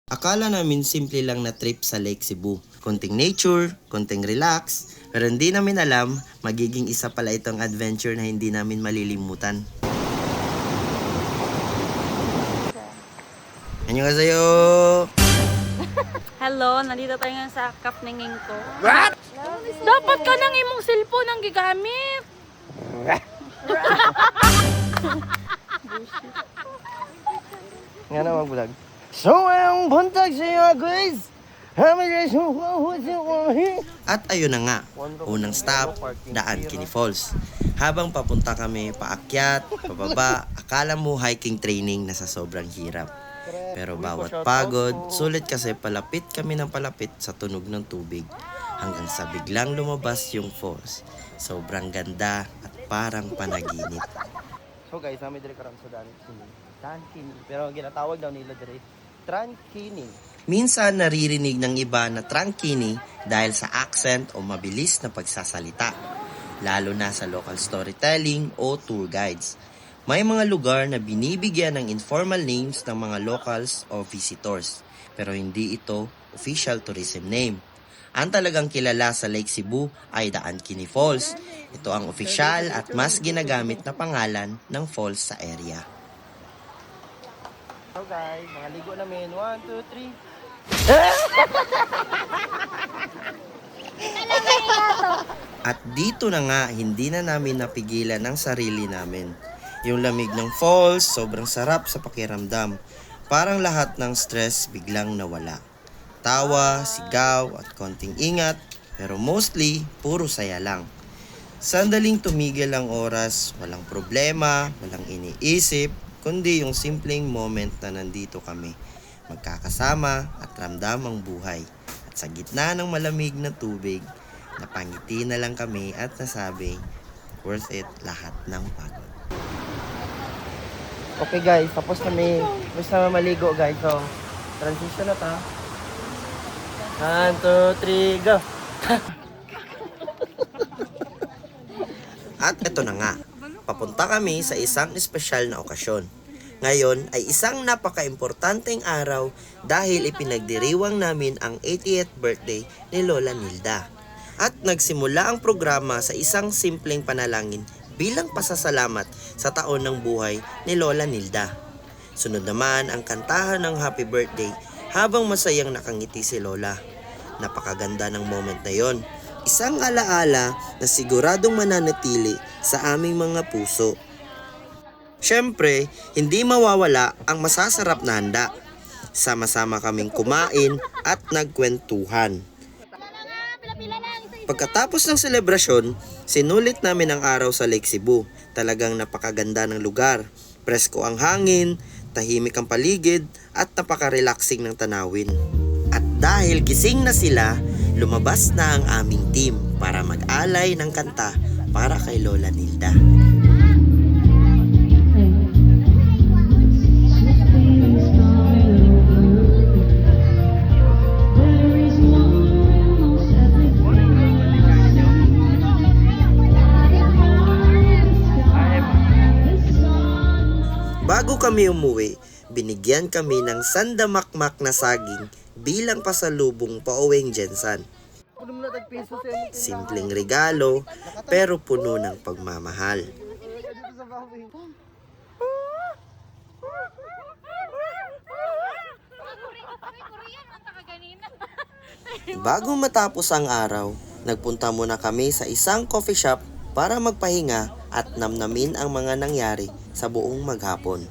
Akala namin simple lang na trip sa Lake Cebu. Konting nature, konting relax, pero hindi namin alam, magiging isa pala itong adventure na hindi namin malilimutan. Annyeonghaseyo! Hello, nandito tayo ngayon sa Kapninging ko. What? Dapat ka nang imong cellphone ang gigamit. Nga na mag-vlog. So, ang buntag sa iyo, guys! At ayun na nga, unang stop, Daan Kini Falls. Habang papunta kami paakyat, pababa, akala mo hiking training na sa sobrang hirap. Pero bawat pagod, sulit kasi palapit kami ng palapit sa tunog ng tubig. Hanggang sa biglang lumabas yung falls. Sobrang ganda at parang panaginip. So guys, namin dire karon sa Daan Kini. Pero ginatawag daw nila dire Trankini. Minsan naririnig ng iba na Trankini dahil sa accent o mabilis na pagsasalita. Lalo na sa local storytelling o tour guides. May mga lugar na binibigyan ng informal names ng mga locals o visitors. Pero hindi ito official tourism name. Ang talagang kilala sa Lake Cebu ay Daan Kini Falls. Ito ang opisyal at mas ginagamit na pangalan ng falls sa area. So guys, mga ligo namin. 1, 2, 3. At dito na nga, hindi na namin napigilan ang sarili namin. Yung lamig ng falls, sobrang sarap sa pakiramdam. Parang lahat ng stress biglang nawala. Tawa, sigaw, at konting ingat, pero mostly, puro saya lang. Sandaling tumigil ang oras, walang problema, walang iniisip, kundi yung simpleng moment na nandito kami, magkakasama at ramdam ang buhay. At sa gitna ng malamig na tubig, napangiti na lang kami at nasabi, worth it lahat ng pagod. Okay guys, tapos kami maligo guys. So, transition na ta. 1, 2, 3, go! At ito na nga, papunta kami sa isang espesyal na okasyon. Ngayon ay isang napaka-importanteng araw dahil ipinagdiriwang namin ang 80th birthday ni Lola Nilda. At nagsimula ang programa sa isang simpleng panalangin bilang pasasalamat sa taon ng buhay ni Lola Nilda. Sunod naman ang kantahan ng happy birthday habang masayang nakangiti si Lola. Napakaganda ng moment na yon. Isang alaala na siguradong mananatili sa aming mga puso. Siyempre, hindi mawawala ang masasarap na handa. Sama-sama kaming kumain at nagkwentuhan. Pagkatapos ng selebrasyon, sinulit namin ang araw sa Lake Cebu. Talagang napakaganda ng lugar. Presko ang hangin, tahimik ang paligid, at napaka-relaxing ng tanawin. At dahil gising na sila, lumabas na ang aming team para mag-alay ng kanta para kay Lola Nilda. Bago kami umuwi, binigyan kami ng sandamakmak na saging bilang pasalubong pauwing Jensan. Simpleng regalo, pero puno ng pagmamahal. Bago matapos ang araw, nagpunta muna kami sa isang coffee shop para magpahinga at namnamin ang mga nangyari sa buong maghapon.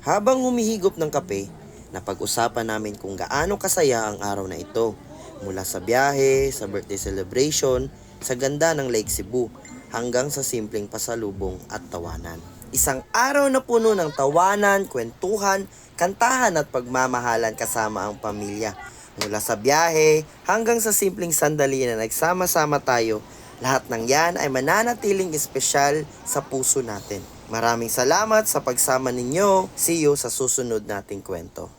Habang humihigop ng kape, napag-usapan namin kung gaano kasaya ang araw na ito. Mula sa biyahe, sa birthday celebration, sa ganda ng Lake Cebu, hanggang sa simpleng pasalubong at tawanan. Isang araw na puno ng tawanan, kwentuhan, kantahan at pagmamahalan kasama ang pamilya. Mula sa biyahe hanggang sa simpleng sandali na nagsama-sama tayo, lahat ng yan ay mananatiling espesyal sa puso natin. Maraming salamat sa pagsama ninyo. See you sa susunod nating kwento.